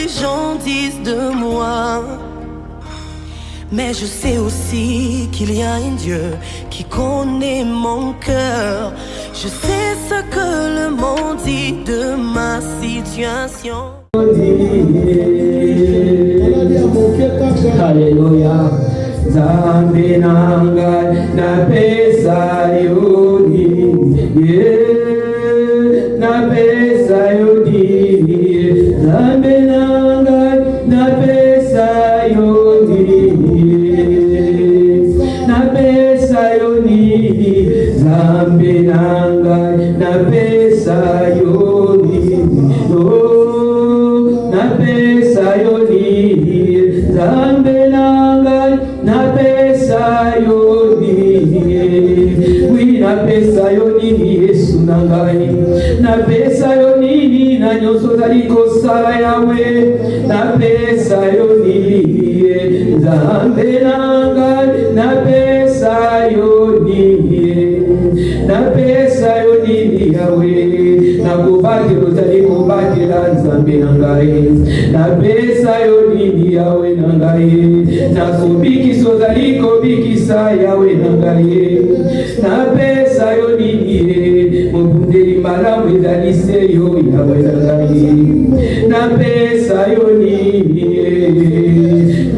les gens disent de moi. Mais je sais aussi qu'il y a un Dieu qui connaît mon cœur. Je sais ce que le monde dit de ma situation. Alléluia. Zambe nanga na pesa yodi, na pesa yodi. Zambe nanga na pesa yodi, na pesa yodi. Zambe nanga na pesa yodi, oh, na pesa yodi. Zambe nanga na pesa yodi, oui na pesa yodi Yesu nangai, na pesa yodi na nyoso zali kosala yawe, na pesa yodi Zambe nanga na pesa yodi, na pesa yodi yawe, na kubaki rozali kubaki la Zambe nangai, na pesa yodi yawe nangai, na kubiki sozali kubiki sa yawe nangai, na pesa yodi mobundeli malamu ezali se yo yawe nangai, na pesa yodi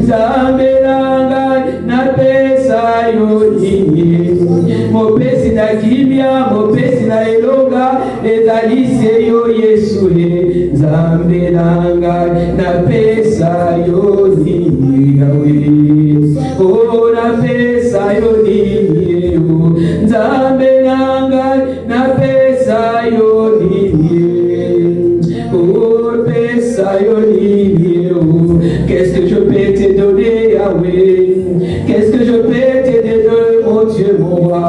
Zambe nangai, na pesa yodi mopesi na kimia mopesi na elonga ezali se yo Yesu Zambe nangai, na pesa yodi yawe, oh na pesa yodi Zambe nangai, na pesa yodi, oh pesa yodi. Qu'est-ce que je peux te donner Yahweh? Qu'est-ce que je peux te donner mon Dieu mon roi?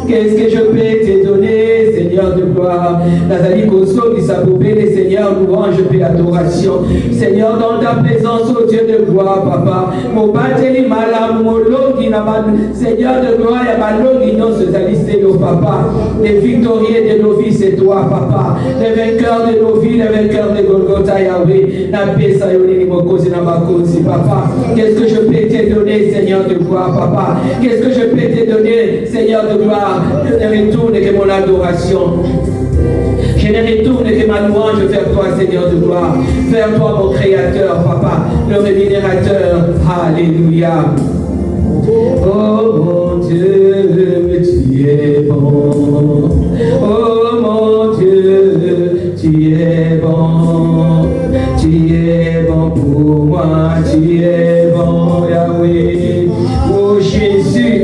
Qu'est-ce que je peux te donner Seigneur de gloire? Nazali Koso qui s'appelle Seigneur louange et adoration. Seigneur dans ta présence au Dieu de gloire papa. Mon bateli malam mon longi na Seigneur de gloire ya balongi non se salissé au papa. Les victorieux de nos vies c'est toi papa. Les vainqueurs de nos vies, les vainqueurs de Golgotha Yahweh. Na pesa yoni ni mokozi na makozi papa. Qu'est-ce que je peux te donner Seigneur de gloire papa? Qu'est-ce que je peux te donner Seigneur de gloire? Je ne retourne que mon adoration. Je ne retourne que ma louange vers toi, Seigneur de gloire. Vers toi, mon Créateur, Papa, le rémunérateur. Alléluia. Oh mon Dieu, tu es bon. Oh mon Dieu, tu es bon. Tu es bon pour moi, tu es bon, Yahweh. Oh Jésus,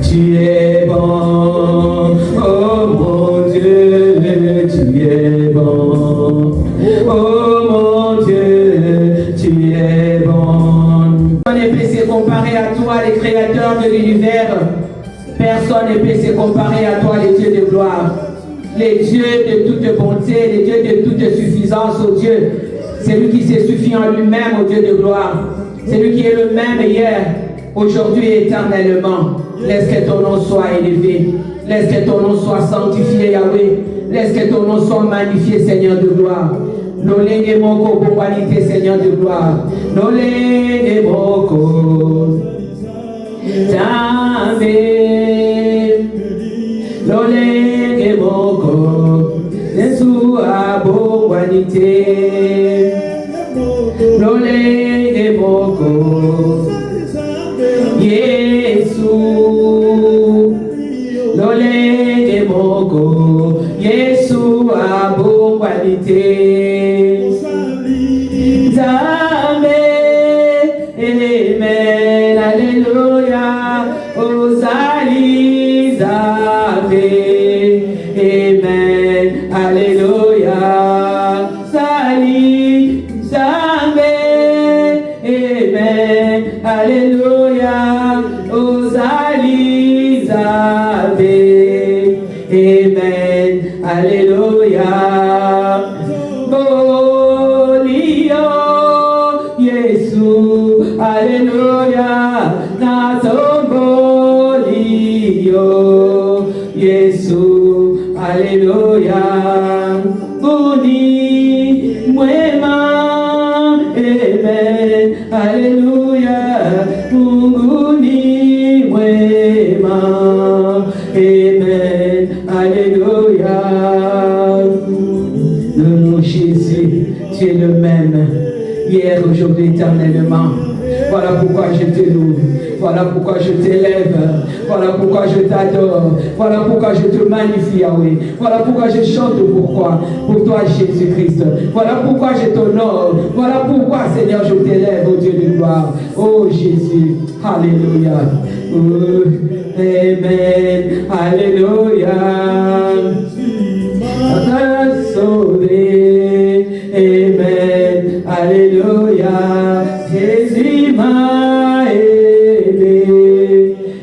tu es bon. Oh mon Dieu, tu es bon. Oh mon Dieu, tu es bon. Personne ne peut se comparer à toi, les créateurs de l'univers. Personne ne peut se comparer à toi, les dieux de gloire. Les dieux de toute bonté, les dieux de toute suffisance, oh Dieu. C'est lui qui se suffit en lui-même, au Dieu de gloire. C'est lui qui est le même hier, aujourd'hui et éternellement. Laisse que ton nom soit élevé. Laisse que ton nom soit sanctifié, Yahweh. Laisse que ton nom soit magnifié, Seigneur de gloire. Nolenge moko pour qualité, Seigneur de gloire. Nolenge moko. Zambe. Nolenge moko. Yesu abo qualité. Nolenge moko. Yesu. Nolenge moko. Yesu abo qualité. Zambe. Amen. Alléluia. Ozali Zambe. Amen. Alléluia. Sali Zambe. Amen. Alléluia. Ozali Zambe. Amen. Alléluia. Bolio Yesu. Alléluia. Natombolio Yesu. Alléluia. Boni mwema Amen. Alléluia. Oh Jésus, tu es le même. Hier, aujourd'hui, éternellement. Voilà pourquoi je te loue. Voilà pourquoi je t'élève. Voilà pourquoi je t'adore. Voilà pourquoi je te magnifie, Yahweh. Voilà pourquoi je chante pourquoi. Pour toi, Jésus-Christ. Voilà pourquoi je t'honore. Voilà pourquoi, Seigneur, je t'élève, oh Dieu de gloire. Oh Jésus. Alléluia. Oh, Amen. Alléluia. Sauvé. Amen. Alléluia. Jésus m'a aimé.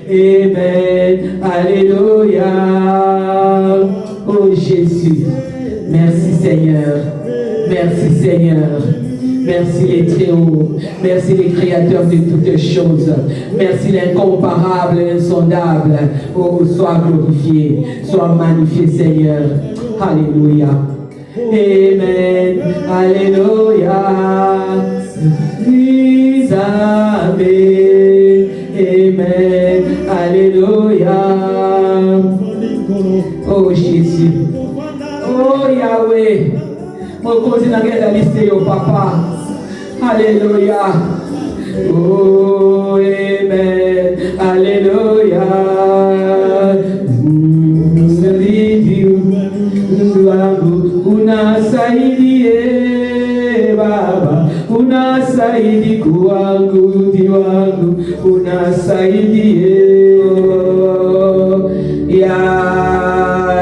Amen. Alléluia. Oh Jésus. Merci Seigneur. Merci Seigneur. Merci les très hauts. Merci les créateurs de toutes choses. Merci l'incomparable, l'insondable. Oh, sois glorifié. Sois magnifié Seigneur. Alléluia. Amen. Alléluia. Amen. Amen. Alléluia. Oh Jésus. Oh Yahweh. Mon cousin n'a rien listé au papa. Alléluia. Oh Amen. Alléluia. Unasaidie Baba, unasaidi kuangu diwangu, unasaidie ya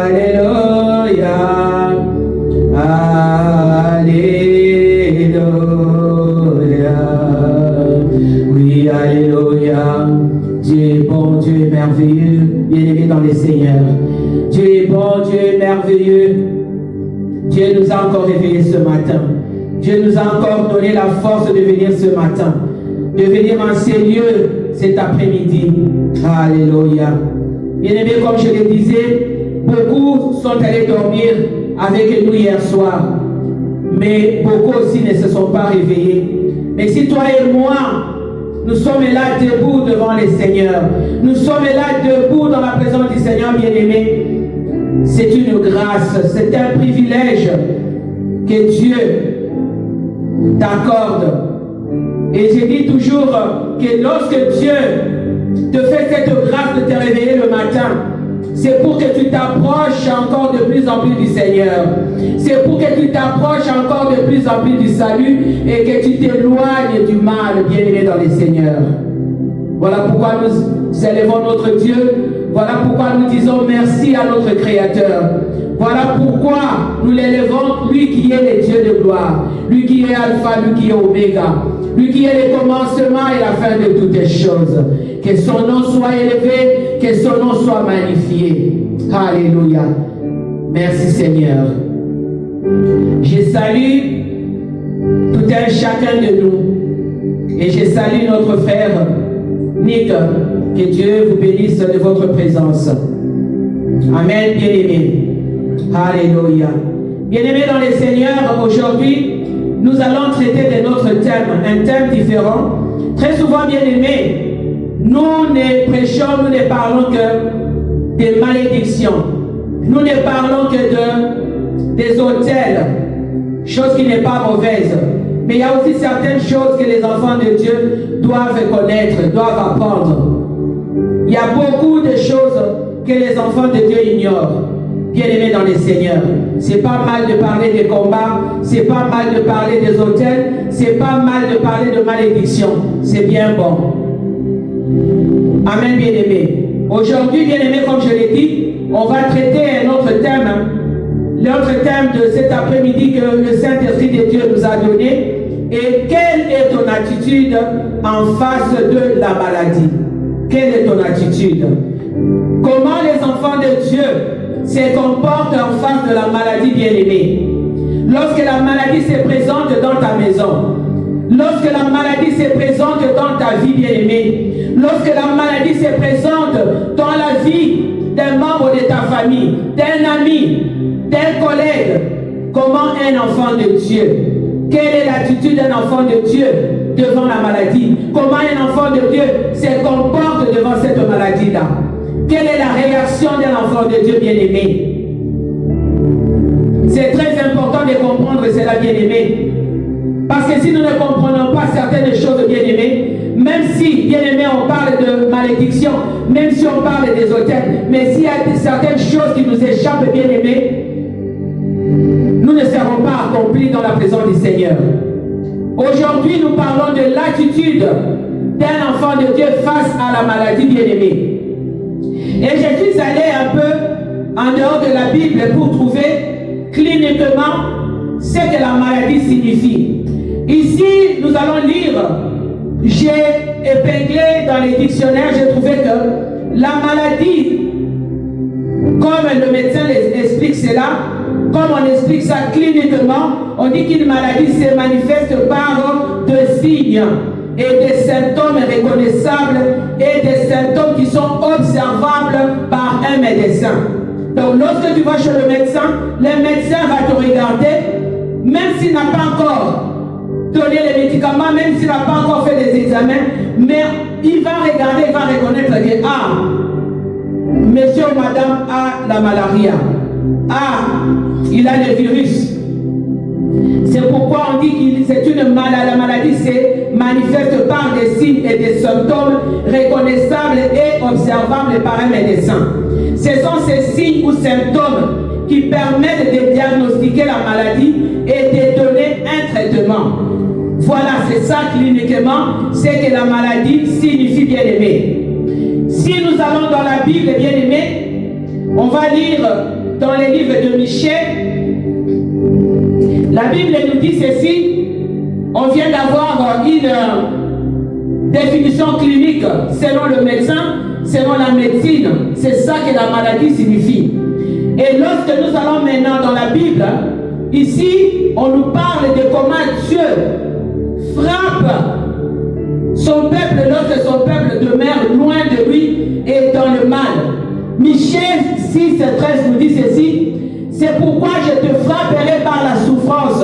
Haleluya, Alléluia, oui Alléluia. Dieu est bon, Dieu est merveilleux, bien-aimé dans les seigneurs. Dieu est bon, Dieu est merveilleux. Dieu nous a encore réveillés ce matin. Dieu nous a encore donné la force de venir ce matin, de venir en ces lieux cet après-midi. Alléluia. Bien-aimés, comme je le disais, beaucoup sont allés dormir avec nous hier soir, mais beaucoup aussi ne se sont pas réveillés. Mais si toi et moi, nous sommes là debout devant le Seigneur, nous sommes là debout dans la présence du Seigneur, bien-aimés, c'est une grâce, c'est un privilège que Dieu t'accorde. Et je dis toujours que lorsque Dieu te fait cette grâce de te réveiller le matin, c'est pour que tu t'approches encore de plus en plus du Seigneur. C'est pour que tu t'approches encore de plus en plus du salut et que tu t'éloignes du mal, bien-aimé dans les seigneurs. Voilà pourquoi nous élevons notre Dieu. Voilà pourquoi nous disons merci à notre Créateur. Voilà pourquoi nous l'élevons, lui qui est le Dieu de gloire, lui qui est Alpha, lui qui est Oméga, lui qui est le commencement et la fin de toutes les choses. Que son nom soit élevé, que son nom soit magnifié. Alléluia. Merci Seigneur. Je salue tout un chacun de nous. Et je salue notre frère Nick. Que Dieu vous bénisse de votre présence. Amen, bien-aimés. Alléluia. Bien-aimés dans les seigneurs, aujourd'hui, nous allons traiter de notre thème, un thème différent. Très souvent, bien-aimés, nous ne prêchons, nous ne parlons que des malédictions. Nous ne parlons que des autels, chose qui n'est pas mauvaise. Mais il y a aussi certaines choses que les enfants de Dieu doivent connaître, doivent apprendre. Il y a beaucoup de choses que les enfants de Dieu ignorent. Bien-aimés dans les seigneurs, c'est pas mal de parler des combats, c'est pas mal de parler des autels, c'est pas mal de parler de malédiction, c'est bien bon. Amen, bien-aimés. Aujourd'hui, bien-aimés, comme je l'ai dit, on va traiter un autre thème. L'autre thème de cet après-midi que le Saint-Esprit de Dieu nous a donné est: quelle est ton attitude en face de la maladie? Quelle est ton attitude? Comment les enfants de Dieu se comportent en face de la maladie, bien-aimée? Lorsque la maladie se présente dans ta maison, lorsque la maladie se présente dans ta vie, bien-aimée, lorsque la maladie se présente dans la vie d'un membre de ta famille, d'un ami, d'un collègue, comment un enfant de Dieu, quelle est l'attitude d'un enfant de Dieu devant la maladie? Comment un enfant de Dieu se comporte devant cette maladie-là? Quelle est la réaction d'un enfant de Dieu bien-aimé? C'est très important de comprendre cela, bien-aimé. Parce que si nous ne comprenons pas certaines choses, bien-aimés, même si, bien-aimés, on parle de malédiction, même si on parle des hôtels, mais s'il y a certaines choses qui nous échappent, bien-aimés, nous ne serons pas accomplis dans la présence du Seigneur. Aujourd'hui, nous parlons de l'attitude d'un enfant de Dieu face à la maladie, bien-aimée. Et je suis allé un peu en dehors de la Bible pour trouver cliniquement ce que la maladie signifie. Ici, nous allons lire, j'ai épinglé dans les dictionnaires, j'ai trouvé que la maladie, comme le médecin explique cela, comme on explique ça cliniquement, on dit qu'une maladie se manifeste par deux signes et des symptômes reconnaissables et des symptômes qui sont observables par un médecin. Donc lorsque tu vas chez le médecin va te regarder, même s'il n'a pas encore donné les médicaments, même s'il n'a pas encore fait des examens, mais il va regarder, il va reconnaître que monsieur ou madame a la malaria. Il a le virus. C'est pourquoi on dit que c'est une maladie. La maladie se manifeste par des signes et des symptômes reconnaissables et observables par un médecin. Ce sont ces signes ou symptômes qui permettent de diagnostiquer la maladie et de donner un traitement. Voilà, c'est ça cliniquement, c'est que la maladie signifie, bien-aimé. Si nous allons dans la Bible, bien-aimé, on va lire dans les livres de Michée. La Bible nous dit ceci. On vient d'avoir une définition clinique selon le médecin, selon la médecine. C'est ça que la maladie signifie. Et lorsque nous allons maintenant dans la Bible, ici, on nous parle de comment Dieu frappe son peuple lorsque son peuple demeure loin de lui et dans le mal. Michée 6, 13 nous dit ceci. C'est pourquoi je te frapperai par la souffrance.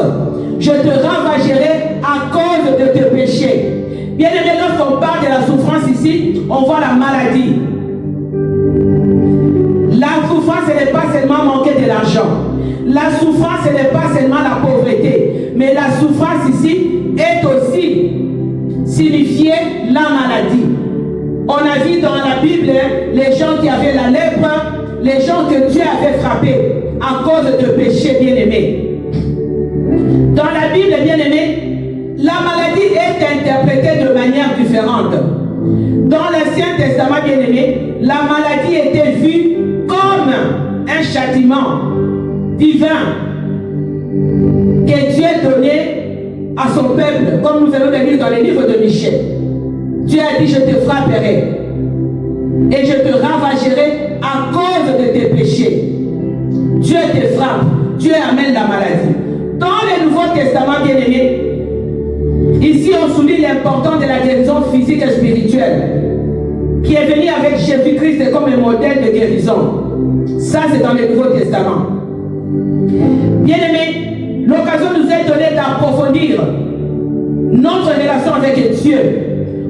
Je te ravagerai à cause de tes péchés. Bien aimé, lorsqu'on parle de la souffrance ici, on voit la maladie. La souffrance, ce n'est pas seulement manquer de l'argent. La souffrance, ce n'est pas seulement la pauvreté. Mais la souffrance ici est aussi signifiée la maladie. On a vu dans la Bible les gens qui avaient la lèpre, les gens que Dieu avait frappés à cause de péchés, bien-aimés. Dans la Bible, bien-aimés, la maladie est interprétée de manière différente. Dans l'Ancien Testament, bien-aimé, la maladie était vue comme un châtiment divin que Dieu donnait à son peuple, comme nous allons le lire dans les livres de Michée. Dieu a dit, je te frapperai et je te ravagerai à cause de tes péchés. Dieu te frappe, Dieu amène la maladie. Dans le Nouveau Testament, bien-aimé, ici on souligne l'importance de la guérison physique et spirituelle qui est venue avec Jésus-Christ comme un modèle de guérison. Ça, c'est dans le Nouveau Testament. Bien-aimé, l'occasion nous est donnée d'approfondir notre relation avec Dieu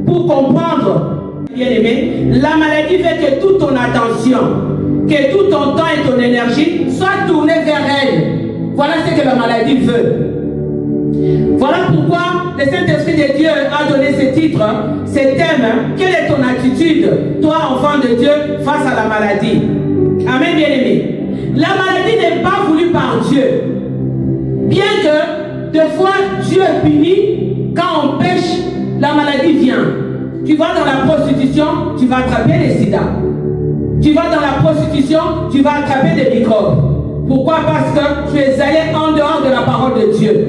pour comprendre, bien-aimé, la maladie fait que toute ton attention, que tout ton temps et ton énergie soient tournés vers elle. Voilà ce que la maladie veut. Voilà pourquoi le Saint-Esprit de Dieu a donné ce titre, ce thème. Quelle est ton attitude, toi, enfant de Dieu, face à la maladie? Amen, bien-aimé. La maladie n'est pas voulue par Dieu. Bien que, des fois, Dieu punit, quand on pêche, la maladie vient. Tu vas dans la prostitution, tu vas attraper les sida. Tu vas dans la prostitution, tu vas attraper des microbes. Pourquoi? Parce que tu es allé en dehors de la parole de Dieu.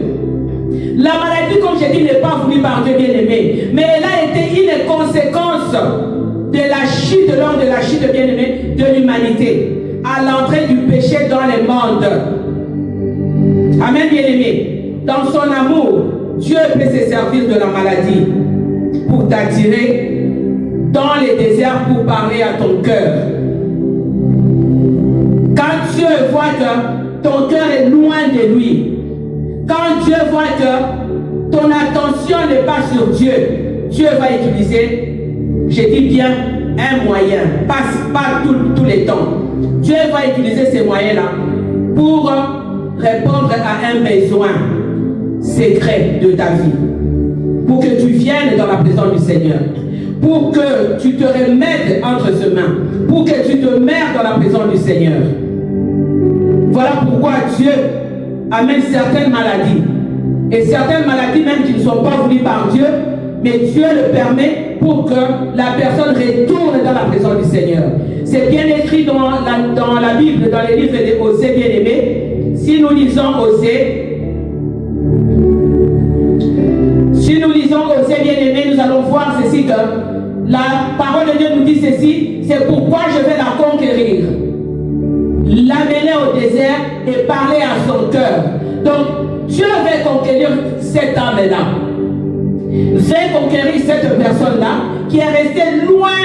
La maladie, comme je dis, n'est pas voulue par Dieu, bien-aimé, mais elle a été une conséquence de la chute, lors de la chute, bien-aimé, de l'humanité, à l'entrée du péché dans le monde. Amen, bien-aimé. Dans son amour, Dieu peut se servir de la maladie pour t'attirer dans les déserts pour parler à ton cœur. Quand Dieu voit que ton cœur est loin de lui, quand Dieu voit que ton attention n'est pas sur Dieu, Dieu va utiliser, je dis bien, un moyen, pas tous les temps. Dieu va utiliser ces moyens-là pour répondre à un besoin secret de ta vie. Pour que tu viennes dans la présence du Seigneur. Pour que tu te remettes entre ses mains. Pour que tu te mettes dans la présence du Seigneur. Voilà pourquoi Dieu amène certaines maladies. Et certaines maladies même qui ne sont pas voulues par Dieu, mais Dieu le permet pour que la personne retourne dans la présence du Seigneur. C'est bien écrit dans la Bible, dans les livres de Osée bien-aimés. Si nous lisons Osée bien-aimé, nous allons voir ceci, que la parole de Dieu nous dit ceci, c'est pourquoi je vais la conquérir, l'amener au désert et parler à son cœur. Donc Dieu va conquérir cette âme-là, va conquérir cette personne-là qui est restée loin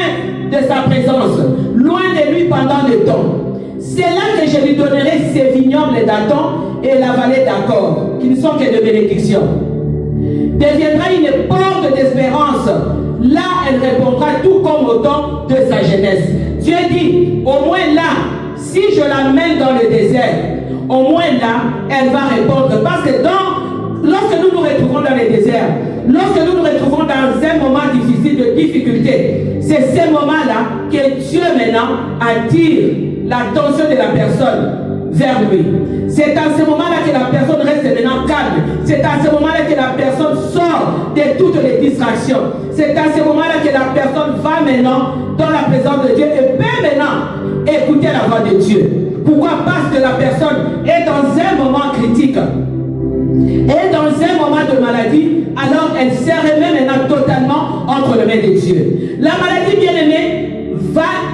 de sa présence, loin de lui pendant le temps. C'est là que je lui donnerai ses vignobles d'Adam et la vallée d'Accor, qui ne sont que de bénédiction. Deviendra une porte d'espérance. Là, elle répondra tout comme au temps de sa jeunesse. Dieu dit, au moins là, si je l'amène dans le désert, au moins là, elle va répondre. Parce que lorsque nous nous retrouvons dans le désert, lorsque nous nous retrouvons dans un moment difficile de difficulté, c'est ces moments-là que Dieu maintenant attire l'attention de la personne vers lui. C'est à ce moment-là que la personne reste maintenant calme. C'est à ce moment-là que la personne sort de toutes les distractions. C'est à ce moment-là que la personne va maintenant dans la présence de Dieu et peut maintenant écouter la voix de Dieu. Pourquoi? Parce que la personne est dans un moment critique, est dans un moment de maladie, alors elle se remet maintenant totalement entre les mains de Dieu. La maladie, bien-aimée,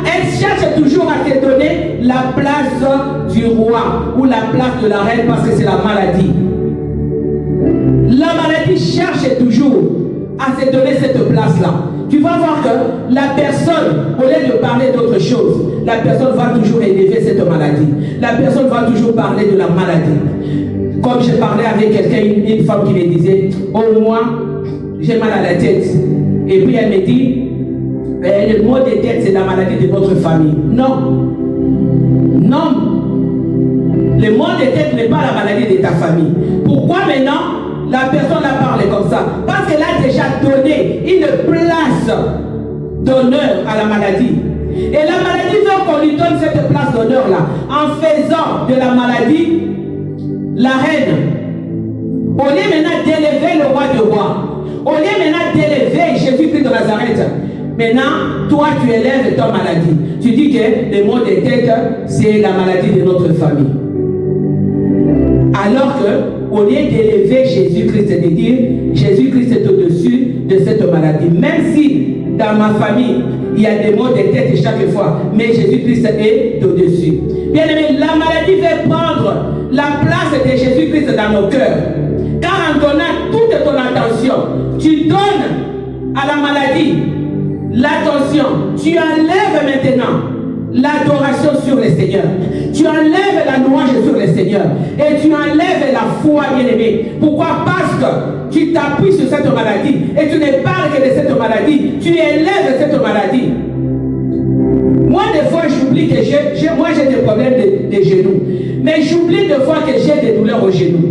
elle cherche toujours à te donner la place du roi ou la place de la reine, parce que c'est la maladie. La maladie cherche toujours à se donner cette place-là. Tu vas voir que la personne, au lieu de parler d'autre chose, la personne va toujours élever cette maladie. La personne va toujours parler de la maladie. Comme je parlais avec quelqu'un, une femme qui me disait, oh moi, j'ai mal à la tête. Et puis elle me dit, le mot de tête, c'est la maladie de notre famille. Non. Non. Le mot de tête n'est pas la maladie de ta famille. Pourquoi maintenant la personne a parlé comme ça? Parce qu'elle a déjà donné une place d'honneur à la maladie. Et la maladie veut qu'on lui donne cette place d'honneur-là en faisant de la maladie la reine. Au lieu maintenant d'élever le roi de rois, au lieu maintenant d'élever Jésus-Christ de Nazareth, maintenant, toi, tu élèves ta maladie. Tu dis que le mot de tête, c'est la maladie de notre famille. Alors que, au lieu d'élever Jésus-Christ, c'est de dire Jésus-Christ est au-dessus de cette maladie. Même si dans ma famille, il y a des maux de tête chaque fois, mais Jésus-Christ est au-dessus. Bien aimé, la maladie va prendre la place de Jésus-Christ dans nos cœurs. Car en donnant toute ton attention, tu donnes à la maladie l'attention, tu enlèves maintenant l'adoration sur le Seigneur, tu enlèves la louange sur le Seigneur et tu enlèves la foi, bien-aimé. Pourquoi? Parce que tu t'appuies sur cette maladie et tu ne parles que de cette maladie, tu élèves cette maladie. Moi, des fois, j'oublie que j'ai des problèmes de genoux, mais j'oublie des fois que j'ai des douleurs aux genoux.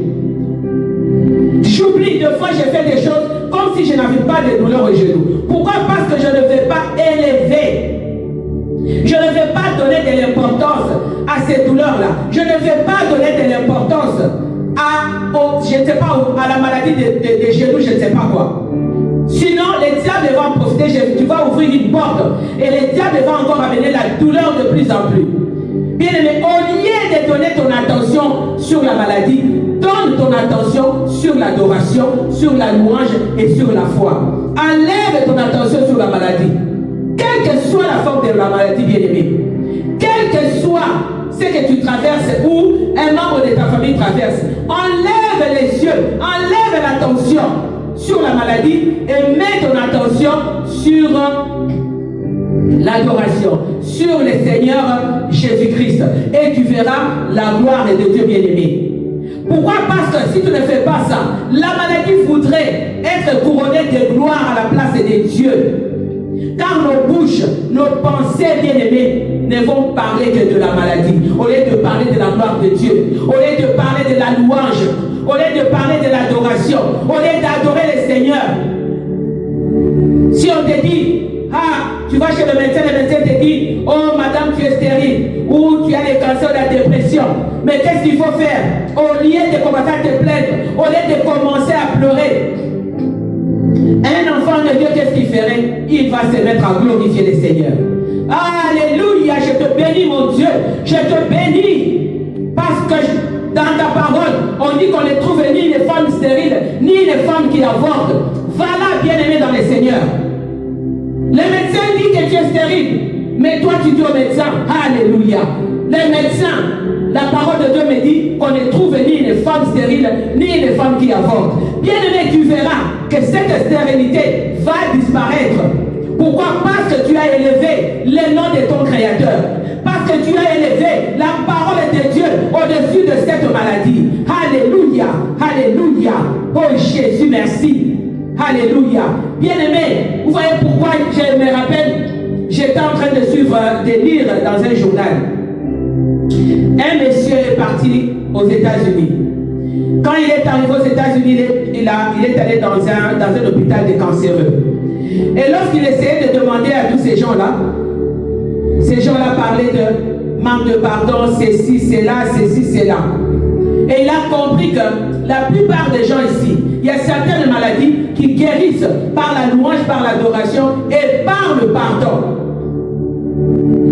J'oublie des fois, je fais des choses comme si je n'avais pas de douleur aux genoux. Pourquoi? Parce que je ne vais pas élever. Je ne vais pas donner de l'importance à ces douleurs-là. Je ne vais pas donner de l'importance à la maladie des genoux, je ne sais pas quoi. Sinon, le diable va en profiter. Tu vas ouvrir une porte et le diable va encore amener la douleur de plus en plus. Bien aimé, au lieu de donner ton attention sur la maladie, donne ton attention sur l'adoration, sur la louange et sur la foi. Enlève ton attention sur la maladie. Quelle que soit la forme de la maladie, bien-aimée, quel que soit ce que tu traverses ou un membre de ta famille traverse, enlève les yeux, enlève l'attention sur la maladie et mets ton attention sur l'adoration, sur le Seigneur Jésus-Christ. Et tu verras la gloire de Dieu bien-aimé. Pourquoi? Parce que si tu ne fais pas ça, la maladie voudrait être couronnée de gloire à la place de Dieu. Car nos bouches, nos pensées bien-aimées ne vont parler que de la maladie. Au lieu de parler de la gloire de Dieu, au lieu de parler de la louange, au lieu de parler de l'adoration, au lieu d'adorer le Seigneur. Si on te dit, ah, tu vas chez le médecin te dit, oh madame, tu es stérile, ou tu as le cancer ou la dépression. Mais qu'est-ce qu'il faut faire? Au lieu de commencer à te plaindre, au lieu de commencer à pleurer, un enfant de Dieu, qu'est-ce qu'il ferait? Il va se mettre à glorifier le Seigneur. Alléluia, je te bénis mon Dieu, je te bénis. Parce que dans ta parole, on dit qu'on ne trouve ni les femmes stériles, ni les femmes qui avortent. Voilà, bien-aimé dans le Seigneur. Le médecin dit que tu es stérile, mais toi tu dis au médecin, alléluia. Les médecins, la parole de Dieu me dit qu'on ne trouve ni les femmes stériles, ni les femmes qui avortent. Bien-aimé, tu verras que cette stérilité va disparaître. Pourquoi? Parce que tu as élevé le nom de ton Créateur. Parce que tu as élevé la parole de Dieu au-dessus de cette maladie. Alléluia, alléluia. Oh Jésus, merci. Alléluia. Bien-aimé, vous voyez pourquoi je me rappelle, j'étais en train de suivre, de lire dans un journal. Un monsieur est parti aux États-Unis. Quand il est arrivé aux États-Unis, il est allé dans un hôpital de cancéreux. Et lorsqu'il essayait de demander à tous ces gens-là parlaient de manque de pardon, ceci, cela, ceci, cela. Et il a compris que la plupart des gens ici, il y a certaines maladies qui guérissent par la louange, par l'adoration et par le pardon.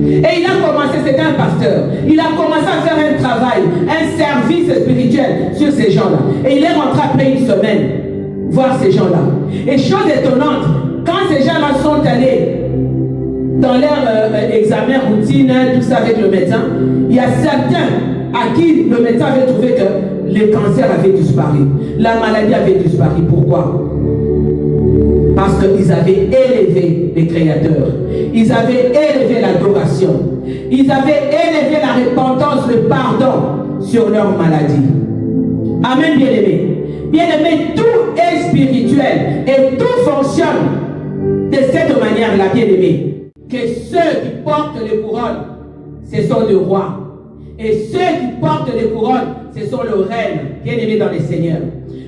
Et il a commencé, c'était un pasteur, il a commencé à faire un travail, un service spirituel sur ces gens-là. Et il est rentré après une semaine voir ces gens-là. Et chose étonnante, quand ces gens-là sont allés dans leur examen routine, tout ça avec le médecin, il y a certains à qui le médecin avait trouvé que le cancer avait disparu, la maladie avait disparu. Pourquoi? Parce qu'ils avaient élevé les créateurs, ils avaient élevé l'adoration, ils avaient élevé la repentance, le pardon sur leur maladie. Amen, bien-aimés. Bien-aimés, tout est spirituel et tout fonctionne de cette manière-là, bien-aimés. Que ceux qui portent les couronnes, ce sont les rois. Et ceux qui portent les couronnes, ce sont le règne, bien-aimés dans les seigneurs.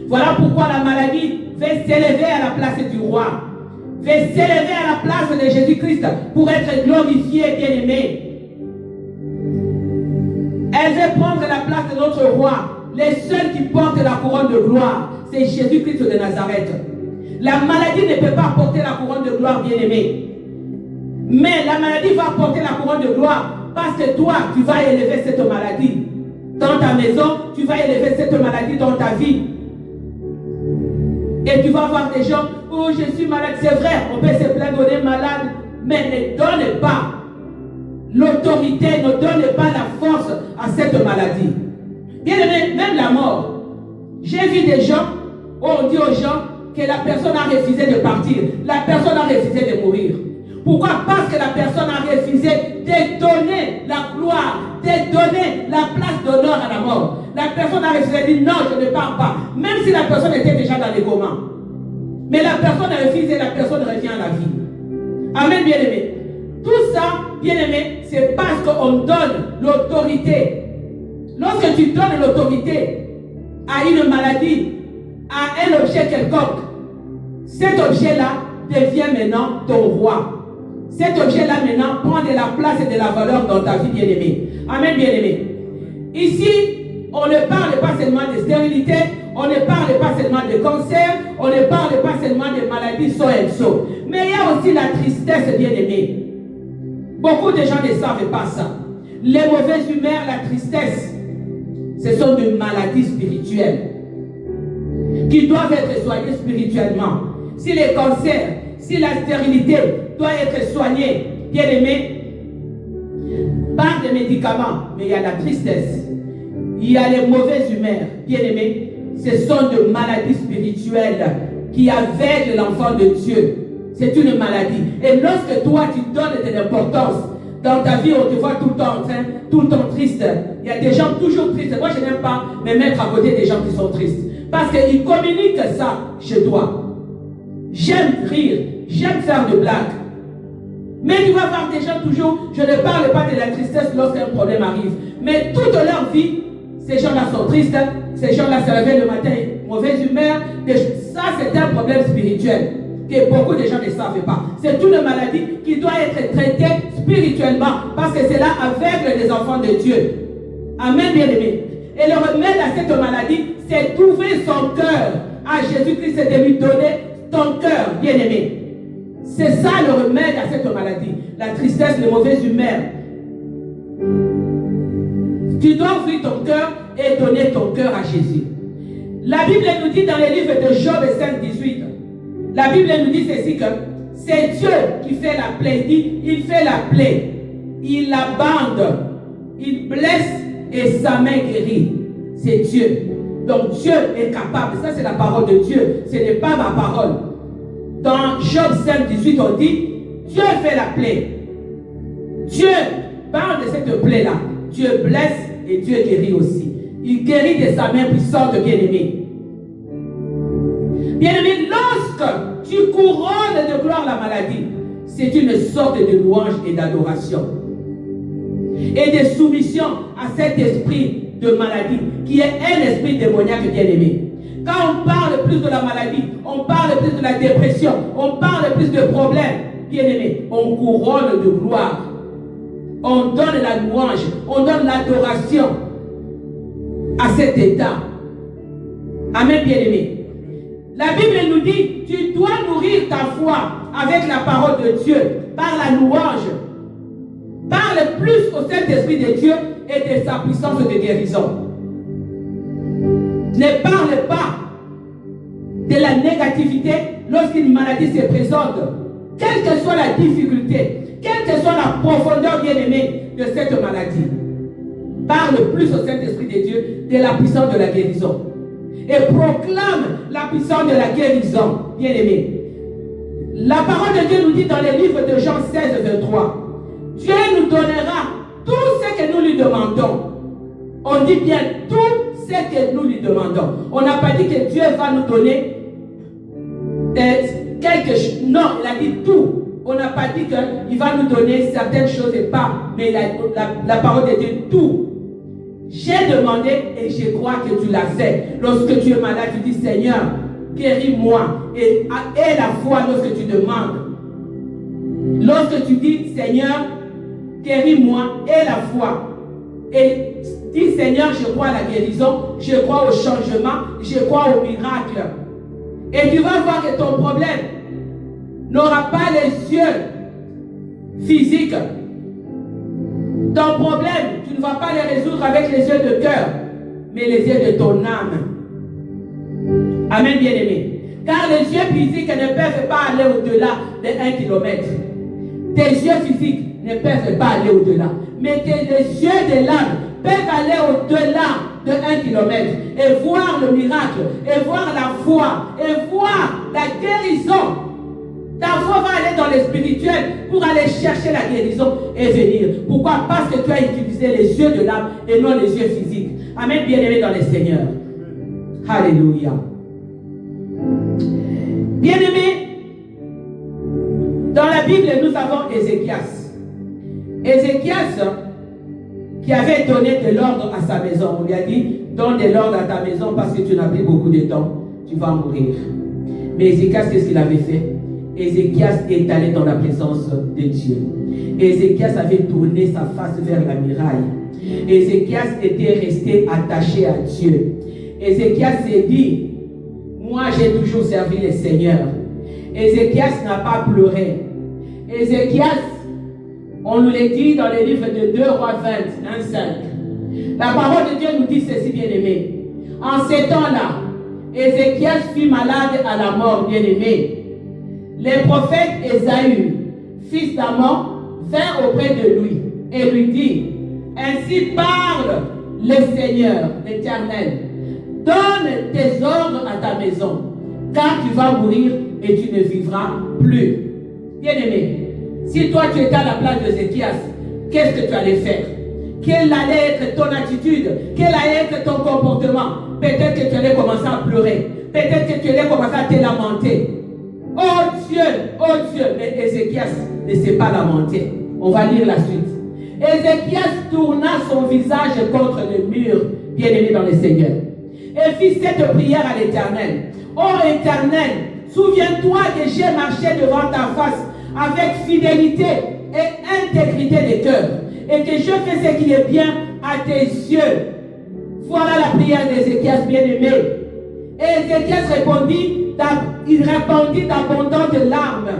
Voilà pourquoi la maladie veut s'élever à la place du roi, veut s'élever à la place de Jésus-Christ pour être glorifié, bien-aimé. Elle veut prendre la place de notre roi. Les seuls qui portent la couronne de gloire, c'est Jésus-Christ de Nazareth. La maladie ne peut pas porter la couronne de gloire, bien-aimé. Mais la maladie va porter la couronne de gloire parce que toi, tu vas élever cette maladie. Dans ta maison, tu vas élever cette maladie dans ta vie. Et tu vas voir des gens, oh je suis malade, c'est vrai, on peut se plaindre, on est malade, mais ne donne pas l'autorité, ne donne pas la force à cette maladie. Bien aimé, même la mort. J'ai vu des gens, on dit aux gens que la personne a refusé de partir, la personne a refusé de mourir. Pourquoi? Parce que la personne a refusé de donner la gloire, de donner la place d'honneur à la mort. La personne a refusé de dire non, je ne pars pas. Même si la personne était déjà dans les comas. Mais la personne a refusé, la personne revient à la vie. Amen, bien-aimé. Tout ça, bien-aimé, c'est parce qu'on donne l'autorité. Lorsque tu donnes l'autorité à une maladie, à un objet quelconque, cet objet-là devient maintenant ton roi. Cet objet-là maintenant prend de la place et de la valeur dans ta vie, bien-aimée. Amen, bien-aimé. Ici, on ne parle pas seulement de stérilité, on ne parle pas seulement de cancer, on ne parle pas seulement de maladies so et so. Mais il y a aussi la tristesse, bien-aimée. Beaucoup de gens ne savent pas ça. Les mauvaises humeurs, la tristesse, ce sont des maladies spirituelles qui doivent être soignées spirituellement. Si les cancers, si la stérilité doit être soignée, bien aimé, par des médicaments, mais il y a la tristesse, il y a les mauvaises humeurs, bien aimé, ce sont des maladies spirituelles qui aveuglent l'enfant de Dieu. C'est une maladie. Et lorsque toi tu donnes de l'importance, dans ta vie on te voit tout le temps en train, tout le temps triste. Il y a des gens toujours tristes. Moi je n'aime pas me mettre à côté des gens qui sont tristes. Parce qu'ils communiquent ça chez toi. J'aime rire, j'aime faire des blagues. Mais tu vas voir des gens toujours, je ne parle pas de la tristesse lorsqu'un problème arrive. Mais toute leur vie, ces gens-là sont tristes, ces gens-là se réveillent le matin, mauvaise humeur. Ça, c'est un problème spirituel que beaucoup de gens ne savent pas. C'est une maladie qui doit être traitée spirituellement parce que c'est là aveugle des enfants de Dieu. Amen, bien-aimé. Et le remède à cette maladie, c'est d'ouvrir son cœur à Jésus-Christ et de lui donner ton cœur, bien-aimé. C'est ça le remède à cette maladie. La tristesse, les mauvaises humeurs. Tu dois ouvrir ton cœur et donner ton cœur à Jésus. La Bible nous dit dans les livres de Job 5:18, la Bible nous dit ceci que c'est Dieu qui fait la plaie. Il fait la plaie, il la bande, il blesse et sa main guérit. C'est Dieu. Donc Dieu est capable. Ça c'est la parole de Dieu. Ce n'est pas ma parole. Dans Job 5:18 on dit Dieu fait la plaie. Dieu parle de cette plaie-là. Dieu blesse et Dieu guérit aussi. Il guérit de sa main puissante, bien-aimé. Bien-aimé, lorsque tu couronnes de gloire la maladie, c'est une sorte de louange et d'adoration. Et de soumission à cet esprit de maladie, qui est un esprit démoniaque, bien-aimé. Quand on parle plus de la maladie, on parle plus de la dépression, on parle plus de problèmes, bien-aimé, on couronne de gloire. On donne la louange, on donne l'adoration à cet état. Amen, bien-aimé. La Bible nous dit, tu dois nourrir ta foi avec la parole de Dieu, par la louange. Parle plus au Saint-Esprit de Dieu et de sa puissance de guérison. Ne parle pas de la négativité lorsqu'une maladie se présente. Quelle que soit la difficulté, quelle que soit la profondeur, bien-aimée, de cette maladie, parle plus au Saint-Esprit de Dieu de la puissance de la guérison. Et proclame la puissance de la guérison, bien-aimé. La parole de Dieu nous dit dans les livres de Jean 16:23, Dieu nous donnera tout ce que nous lui demandons. On dit bien tout ce que nous lui demandons. On n'a pas dit que Dieu va nous donner quelque chose. Non, il a dit tout. On n'a pas dit qu'il va nous donner certaines choses et pas. Mais la parole de Dieu, tout. J'ai demandé et je crois que tu l'as fait. Lorsque tu es malade, tu dis Seigneur, guéris-moi. Et aie la foi lorsque tu demandes. Lorsque tu dis Seigneur, guéris-moi, aie la foi. Et dis Seigneur, je crois à la guérison, je crois au changement, je crois au miracle. Et tu vas voir que ton problème n'aura pas les yeux physiques. Ton problème, tu ne vas pas les résoudre avec les yeux de cœur, mais les yeux de ton âme. Amen, bien-aimé. Car les yeux physiques ne peuvent pas aller au-delà de 1 kilomètre. Tes yeux physiques ne peuvent pas aller au-delà. Mais les yeux de l'âme peuvent aller au-delà de 1 kilomètre et voir le miracle, et voir la foi, et voir la guérison. Ta foi va aller dans le spirituel pour aller chercher la guérison et venir. Pourquoi? Parce que tu as utilisé les yeux de l'âme et non les yeux physiques. Amen, bien-aimé dans le Seigneur. Alléluia. Bien-aimé, dans la Bible, nous avons Ézéchias. Ézéchias, qui avait donné de l'ordre à sa maison. On lui a dit, donne de l'ordre à ta maison parce que tu n'as plus beaucoup de temps, tu vas mourir. Mais Ézéchias, qu'est-ce qu'il avait fait? Ézéchias est allé dans la présence de Dieu. Ézéchias avait tourné sa face vers la muraille. Ézéchias était resté attaché à Dieu. Ézéchias s'est dit, moi j'ai toujours servi le Seigneur. Ézéchias n'a pas pleuré. Ézéchias, on nous l'a dit dans les livres de 2 Rois 20, 1-5. La parole de Dieu nous dit ceci, bien-aimé. En ces temps-là, Ézéchias fut malade à la mort, bien-aimé. Le prophète Ésaü, fils d'Amon, vint auprès de lui et lui dit, ainsi parle le Seigneur, l'Éternel. Donne tes ordres à ta maison, car tu vas mourir et tu ne vivras plus. Bien-aimé, si toi tu étais à la place d'Ézéchias, qu'est-ce que tu allais faire? Quelle allait être ton attitude? Quel allait être ton comportement? Peut-être que tu allais commencer à pleurer. Peut-être que tu allais commencer à te lamenter. Oh Dieu. Mais Ézéchias ne s'est pas lamenté. On va lire la suite. Ézéchias tourna son visage contre le mur, bien-aimé dans le Seigneur, et fit cette prière à l'Éternel. Ô Éternel, souviens-toi que j'ai marché devant ta face avec fidélité et intégrité de cœur, et que je fais ce qui est bien à tes yeux. Voilà la prière d'Ézéchias bien-aimé. Et Ézéchias il répandit d'abondantes larmes,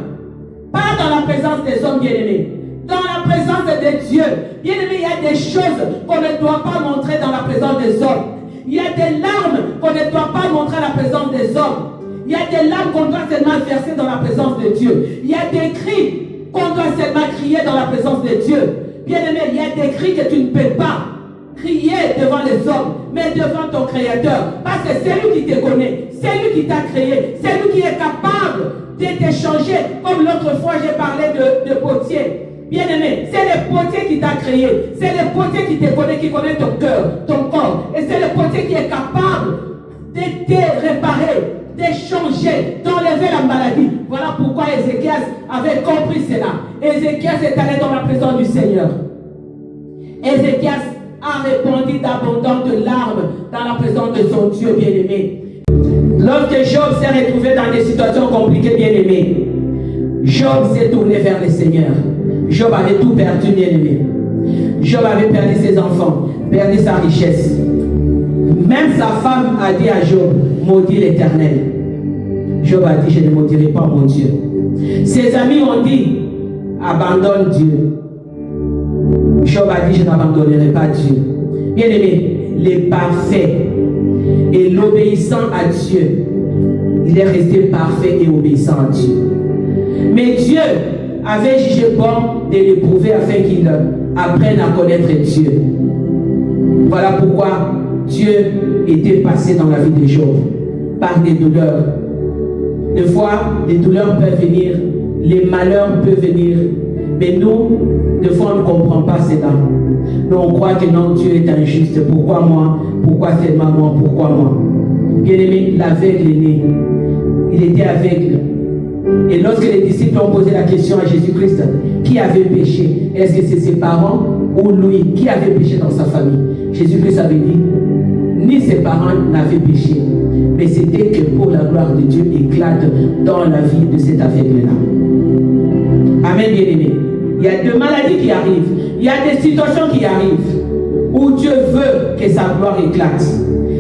pas dans la présence des hommes bien-aimés, dans la présence de Dieu. Bien-aimé, il y a des choses qu'on ne doit pas montrer dans la présence des hommes. Il y a des larmes qu'on ne doit pas montrer à la présence des hommes. Il y a des larmes qu'on doit seulement verser dans la présence de Dieu. Il y a des cris qu'on doit seulement crier dans la présence de Dieu. Bien-aimé, il y a des cris que tu ne peux pas crier devant les hommes, mais devant ton Créateur. Parce que c'est lui qui te connaît, c'est lui qui t'a créé, c'est lui qui est capable de t'échanger. Comme l'autre fois, j'ai parlé de potier. Bien-aimé, c'est le potier qui t'a créé, c'est le potier qui te connaît, qui connaît ton cœur, ton corps. Et c'est le potier qui est capable de te réparer, d'échanger, d'enlever la maladie. Voilà pourquoi Ézéchias avait compris cela. Ézéchias est allé dans la présence du Seigneur. Ézéchias a répandu d'abondantes larmes dans la présence de son Dieu bien-aimé. Lorsque Job s'est retrouvé dans des situations compliquées bien-aimé, Job s'est tourné vers le Seigneur. Job avait tout perdu bien-aimé. Job avait perdu ses enfants, perdu sa richesse. Même sa femme a dit à Job, maudit l'Éternel. Job a dit, je ne maudirai pas mon Dieu. Ses amis ont dit, abandonne Dieu. Job a dit, je n'abandonnerai pas Dieu. Bien-aimé, les parfaits et l'obéissant à Dieu, il est resté parfait et obéissant à Dieu. Mais Dieu avait jugé bon de l'éprouver afin qu'il apprenne à connaître Dieu. Voilà pourquoi Dieu était passé dans la vie de Job par des douleurs. Des fois, les douleurs peuvent venir, les malheurs peuvent venir, mais nous, des fois, on ne comprend pas cela. Nous, on croit que non, Dieu est injuste. Pourquoi moi? Pourquoi seulement moi? Pourquoi moi? Bien-aimé, l'aveugle est né. Il était aveugle. Et lorsque les disciples ont posé la question à Jésus-Christ, qui avait péché? Est-ce que c'est ses parents ou lui? Qui avait péché dans sa famille? Jésus-Christ avait dit, ni ses parents n'avaient péché, mais c'était que pour la gloire de Dieu éclate dans la vie de cet aveugle-là. Amen, bien-aimé. Il y a des maladies qui arrivent, il y a des situations qui arrivent où Dieu veut que sa gloire éclate.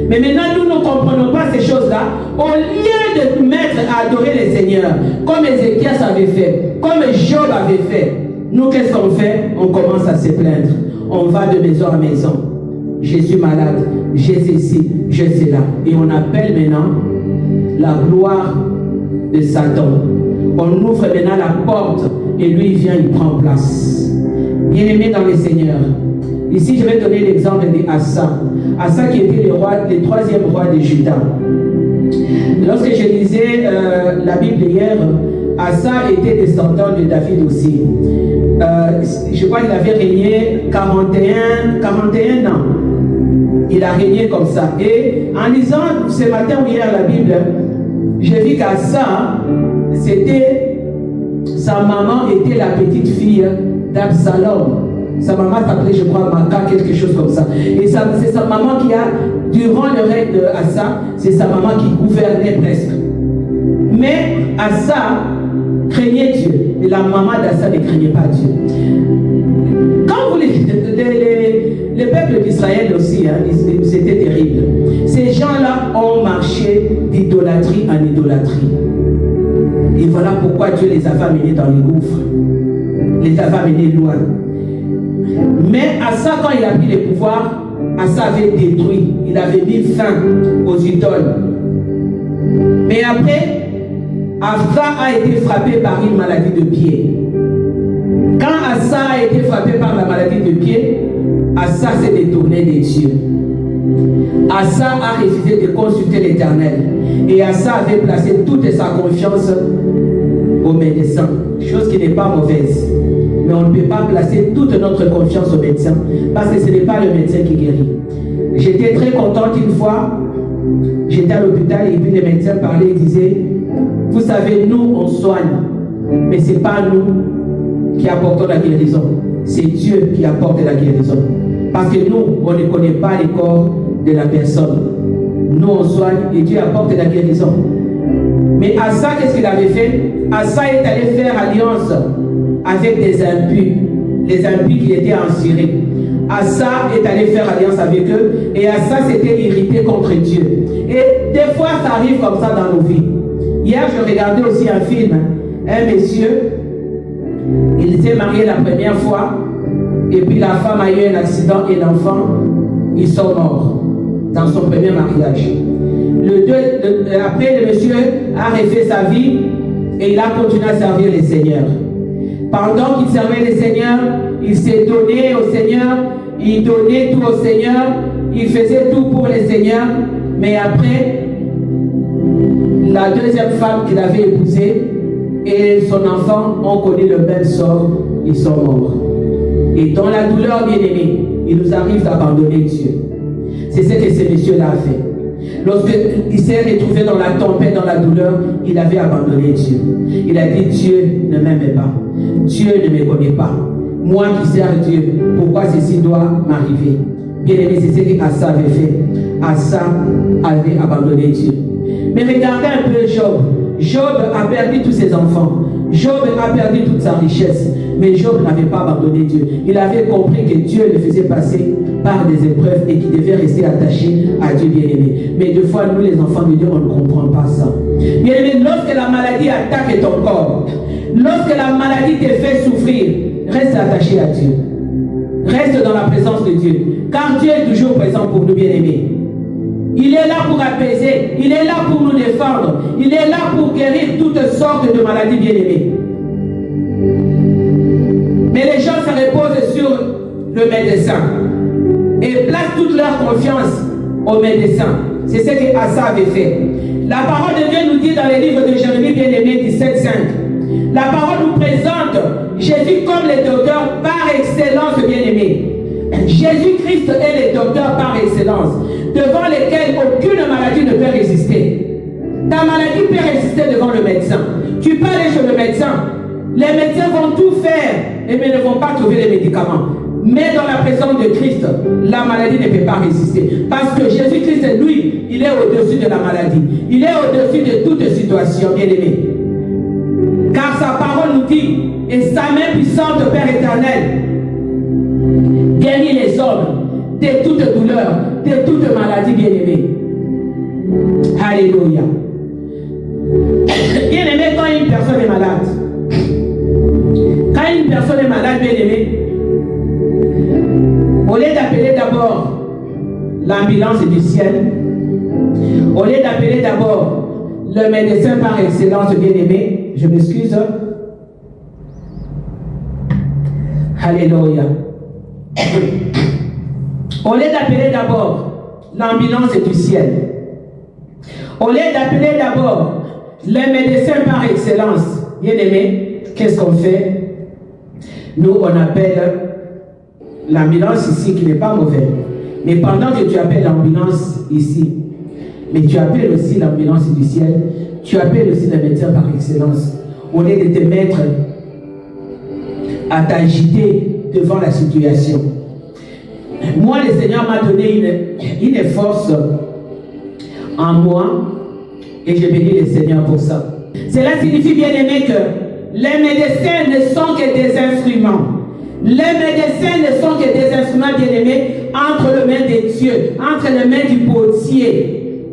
Mais maintenant, nous ne comprenons pas ces choses-là. Au lieu de nous mettre à adorer le Seigneur, comme Ézéchias avait fait, comme Job avait fait, nous, qu'est-ce qu'on fait? On commence à se plaindre. On va de maison à maison. Je suis malade, j'ai ceci, je sais là. Et on appelle maintenant la gloire de Satan. On ouvre maintenant la porte et lui, il vient, il prend place. Bien-aimé dans le Seigneur. Ici, je vais donner l'exemple d'Assa. Assa qui était le troisième roi de Juda. Lorsque je lisais la Bible hier, Assa était descendant de David aussi. Je crois qu'il avait régné 41 ans. Il a régné comme ça. Et en lisant ce matin ou hier la Bible, j'ai vu qu'Assa, sa maman était la petite fille d'Absalom. Sa maman s'appelait, je crois, Maca, quelque chose comme ça. Et c'est sa maman qui a, durant le règne d'Assa, c'est sa maman qui gouvernait presque. Mais Assa craignait Dieu. Et la maman d'Assa ne craignait pas Dieu. Quand vous le peuple d'Israël aussi, hein, c'était terrible. Ces gens-là ont marché d'idolâtrie en idolâtrie. Et voilà pourquoi Dieu les avait amenés dans les gouffres. Les avait amenés loin. Mais Assa, quand il a pris le pouvoir, Assa avait détruit, il avait mis fin aux idoles. Mais après, Assa a été frappé par une maladie de pied. Quand Assa a été frappé par la maladie de pied, Assa s'est détourné des dieux. Assa a refusé de consulter l'Éternel. Et Assa avait placé toute sa confiance au médecin, chose qui n'est pas mauvaise. Mais on ne peut pas placer toute notre confiance au médecin, parce que ce n'est pas le médecin qui guérit. J'étais très contente une fois, j'étais à l'hôpital et puis le médecin parlait, il disait, Vous savez, nous, on soigne, mais ce n'est pas nous qui apportons la guérison. C'est Dieu qui apporte la guérison. Parce que nous, on ne connaît pas les corps de la personne. Nous, on soigne et Dieu apporte la guérison. Mais Asa, qu'est-ce qu'il avait fait? Asa est allé faire alliance avec des impurs, les impurs qui étaient en Syrie. Asa est allé faire alliance avec eux et Asa s'était irrité contre Dieu. Et des fois, ça arrive comme ça dans nos vies. Hier, je regardais aussi un film. Un monsieur, il s'est marié la première fois et puis la femme a eu un accident et l'enfant, ils sont morts dans son premier mariage. Après, le monsieur a refait sa vie et il a continué à servir le Seigneur. Pendant qu'il servait le Seigneur, il s'est donné au Seigneur, il donnait tout au Seigneur, il faisait tout pour le Seigneur. Mais après, la deuxième femme qu'il avait épousée et son enfant ont connu le même sort, ils sont morts. Et dans la douleur, bien aimé, il nous arrive d'abandonner Dieu. C'est ce que ce monsieur-là a fait. Lorsqu'il s'est retrouvé dans la tempête, dans la douleur, il avait abandonné Dieu. Il a dit, Dieu ne m'aime pas. Dieu ne me connaît pas. Moi qui sers Dieu, pourquoi ceci doit m'arriver? Bien aimé, c'est ce qu'Asa avait fait. Asa avait abandonné Dieu. Mais regardez un peu Job. Job a perdu tous ses enfants. Job a perdu toute sa richesse. Mais Job n'avait pas abandonné Dieu. Il avait compris que Dieu le faisait passer par des épreuves et qu'il devait rester attaché à Dieu bien-aimé. Mais des fois, nous les enfants de Dieu, on ne comprend pas ça. Bien-aimé, lorsque la maladie attaque ton corps, lorsque la maladie te fait souffrir, reste attaché à Dieu. Reste dans la présence de Dieu. Car Dieu est toujours présent pour nous, bien-aimés. Il est là pour apaiser. Il est là pour nous défendre. Il est là pour guérir toutes sortes de maladies, bien-aimées. Mais les gens se reposent sur le médecin et placent toute leur confiance au médecin. C'est ce que Asa avait fait. La parole de Dieu nous dit dans les livres de Jérémie, bien-aimé, 17:5. La parole nous présente Jésus comme le docteur par excellence, bien-aimé. Jésus-Christ est le docteur par excellence, devant lequel aucune maladie ne peut résister. Ta maladie peut résister devant le médecin. Tu peux aller chez le médecin. Les médecins vont tout faire, mais ne vont pas trouver les médicaments. Mais dans la présence de Christ, la maladie ne peut pas résister. Parce que Jésus-Christ, lui, il est au-dessus de la maladie. Il est au-dessus de toute situation, bien-aimé. Car sa parole nous dit, et sa main puissante, Père éternel, guérit les hommes de toute douleur, de toute maladie, bien-aimé. Alléluia. Bien-aimé, quand une personne est malade, quand une personne est malade, bien-aimé, au lieu d'appeler d'abord l'ambulance du ciel, au lieu d'appeler d'abord le médecin par excellence, bien-aimé, je m'excuse. Alléluia. Au lieu d'appeler d'abord l'ambulance du ciel, au lieu d'appeler d'abord le médecin par excellence, bien-aimé, qu'est-ce qu'on fait? Nous, on appelle l'ambulance ici, qui n'est pas mauvaise. Mais pendant que tu appelles l'ambulance ici, mais tu appelles aussi l'ambulance du ciel, tu appelles aussi le médecin par excellence. Au lieu de te mettre à t'agiter devant la situation. Moi, le Seigneur m'a donné une force en moi et je bénis le Seigneur pour ça. Cela signifie, bien aimé, que les médecins ne sont que des instruments. Les médecins ne sont que des instruments, bien aimés, entre les mains de Dieu, entre les mains du potier,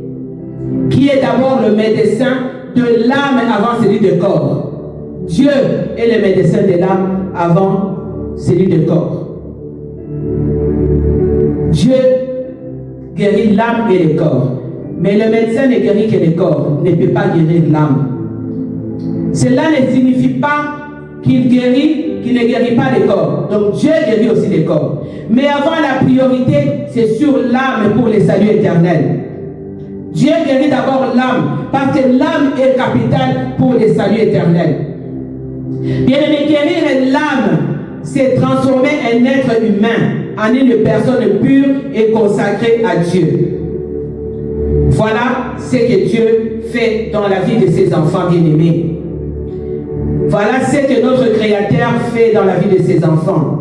qui est d'abord le médecin de l'âme avant celui du corps. Dieu est le médecin de l'âme avant celui du corps. Dieu guérit l'âme et le corps. Mais le médecin ne guérit que le corps, ne peut pas guérir l'âme. Cela ne signifie pas qu'il ne guérit pas le corps. Donc Dieu guérit aussi le corps. Mais avant, la priorité, c'est sur l'âme pour le salut éternel. Dieu guérit d'abord l'âme, parce que l'âme est capitale pour le salut éternel. Bien aimé, guérir l'âme, c'est transformer un être humain en une personne pure et consacrée à Dieu. Voilà ce que Dieu fait dans la vie de ses enfants bien-aimés. Voilà ce que notre Créateur fait dans la vie de ses enfants.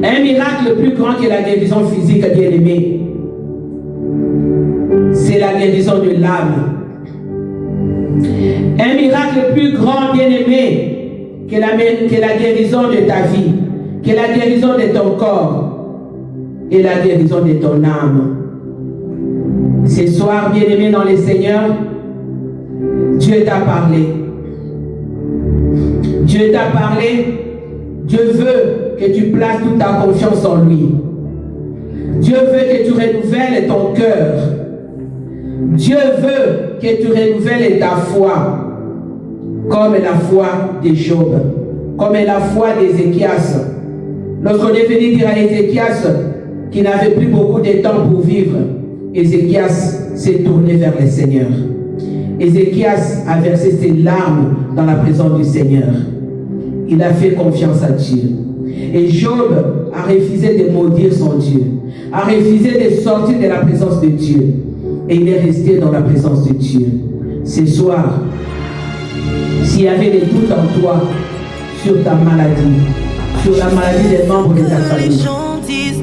Un miracle plus grand que la guérison physique, bien-aimé, c'est la guérison de l'âme. Un miracle plus grand, bien-aimé, que la guérison de ta vie, que la guérison de ton corps et la guérison de ton âme. Ce soir, bien-aimé dans le Seigneur, Dieu t'a parlé. Dieu t'a parlé. Dieu veut que tu places toute ta confiance en lui. Dieu veut que tu renouvelles ton cœur. Dieu veut que tu renouvelles ta foi, comme la foi de Job, comme la foi d'Ézéchias. Lorsqu'on est venu dire à Ézéchias qu'il n'avait plus beaucoup de temps pour vivre, Ézéchias s'est tourné vers le Seigneur. Ézéchias a versé ses larmes dans la présence du Seigneur. Il a fait confiance à Dieu. Et Job a refusé de maudire son Dieu, a refusé de sortir de la présence de Dieu. Et il est resté dans la présence de Dieu. Ce soir, s'il y avait des doutes en toi sur ta maladie, sur la maladie des membres de ta famille,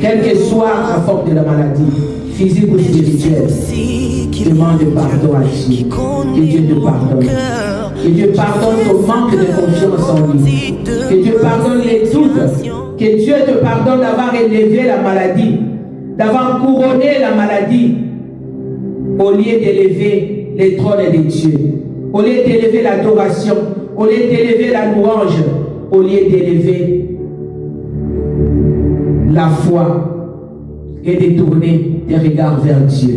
quelle que soit la forme de la maladie, physique ou spirituelle, demande pardon à Dieu. Que Dieu te pardonne. Que Dieu pardonne ton manque de confiance en lui. Que Dieu pardonne les doutes. Que Dieu te pardonne d'avoir élevé la maladie, d'avoir couronné la maladie, au lieu d'élever les trônes de Dieu, au lieu d'élever l'adoration, au lieu d'élever la louange, au lieu d'élever la foi et de tourner tes regards vers Dieu.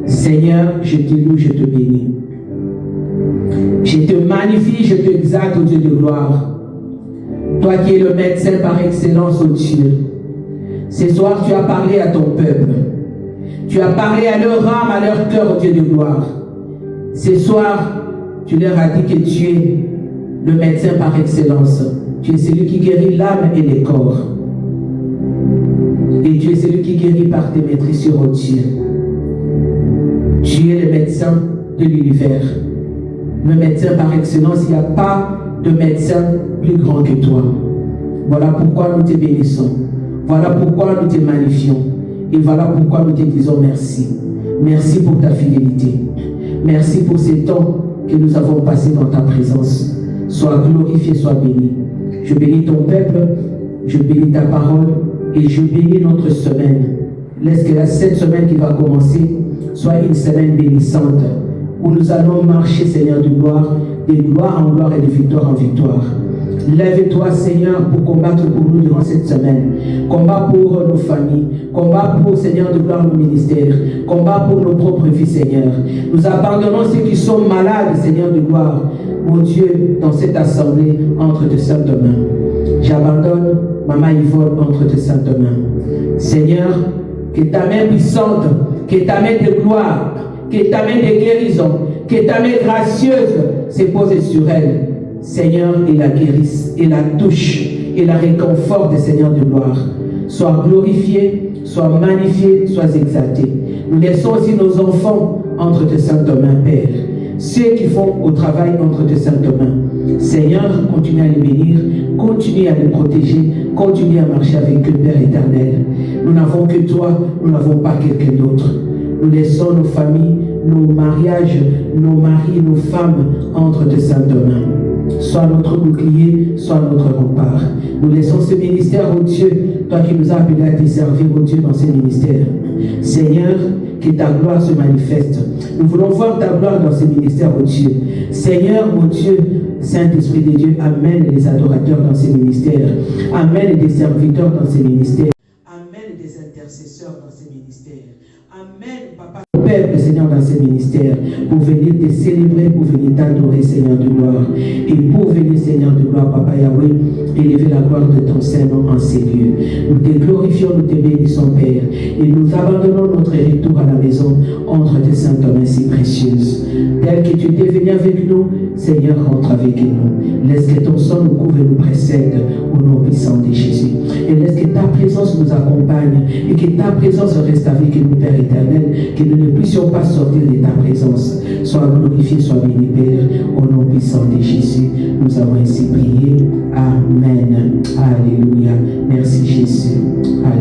Seigneur, je te loue, je te bénis. Je te magnifie, je t'exalte, ô Dieu de gloire. Toi qui es le médecin par excellence, ô Dieu. Ce soir, tu as parlé à ton peuple. Tu as parlé à leur âme, à leur cœur, ô Dieu de gloire. Ce soir, tu leur as dit que tu es le médecin par excellence. Tu es celui qui guérit l'âme et le corps. Et tu es celui qui guérit par tes maîtrises, ô Dieu. Tu es le médecin de l'univers. Le médecin par excellence, il n'y a pas de médecin plus grand que toi. Voilà pourquoi nous te bénissons. Voilà pourquoi nous te magnifions. Et voilà pourquoi nous te disons merci. Merci pour ta fidélité. Merci pour ces temps que nous avons passés dans ta présence. Sois glorifié, sois béni. Je bénis ton peuple, je bénis ta parole et je bénis notre semaine. Laisse que cette semaine qui va commencer soit une semaine bénissante où nous allons marcher, Seigneur, de gloire en gloire et de victoire en victoire. Lève-toi, Seigneur, pour combattre pour nous durant cette semaine. Combat pour nos familles. Combat pour, Seigneur, de gloire, nos ministères. Combat pour nos propres vies, Seigneur. Nous abandonnons ceux qui sont malades, Seigneur de gloire. Mon Dieu, dans cette assemblée, entre tes saintes mains. J'abandonne Maman Yvonne entre tes saintes mains. Seigneur, que ta main puissante, que ta main de gloire, que ta main de guérison, que ta main gracieuse se pose sur elle. Seigneur, et la guérisse, et la touche, et la réconforte, Seigneur de gloire. Sois glorifié, sois magnifié, sois exalté. Nous laissons aussi nos enfants entre tes saintes mains, Père. Ceux qui font au travail entre tes saintes mains. Seigneur, continue à les bénir, continue à les protéger, continue à marcher avec eux, Père éternel. Nous n'avons que toi, nous n'avons pas quelqu'un d'autre. Nous laissons nos familles, nos mariages, nos maris, nos femmes entre tes saintes mains. Sois notre bouclier, sois notre rempart. Nous laissons ce ministère au Dieu, toi qui nous as appelés à te servir au Dieu dans ce ministère. Seigneur, que ta gloire se manifeste. Nous voulons voir ta gloire dans ce ministère au Dieu. Seigneur, mon Dieu, Saint-Esprit de Dieu, amène les adorateurs dans ces ministères. Amène des serviteurs dans ces ministères. Amène des intercesseurs dans ces ministères. Amène, Papa, le peuple, Seigneur, dans ces ministères. ministère, pour venir te célébrer, pour venir t'adorer, Seigneur de gloire. Et pour venir, Seigneur de gloire, Papa Yahweh, élever la gloire de ton Saint-Nom en ces lieux. Nous te glorifions, nous te bénissons, Père, et nous abandonnons notre retour à la maison entre tes saintes mains si précieuses. Tel que tu étais venu avec nous, Seigneur, rentre avec nous. Laisse que ton sang nous couvre et nous précède au nom puissant de Jésus. Et laisse que ta présence nous accompagne et que ta présence reste avec nous, Père éternel, que nous ne puissions pas sortir de ta présence. Sois glorifié, sois béni, Père, au nom puissant de Jésus. Nous avons ainsi prié. Amen. Alléluia. Merci Jésus. Alléluia.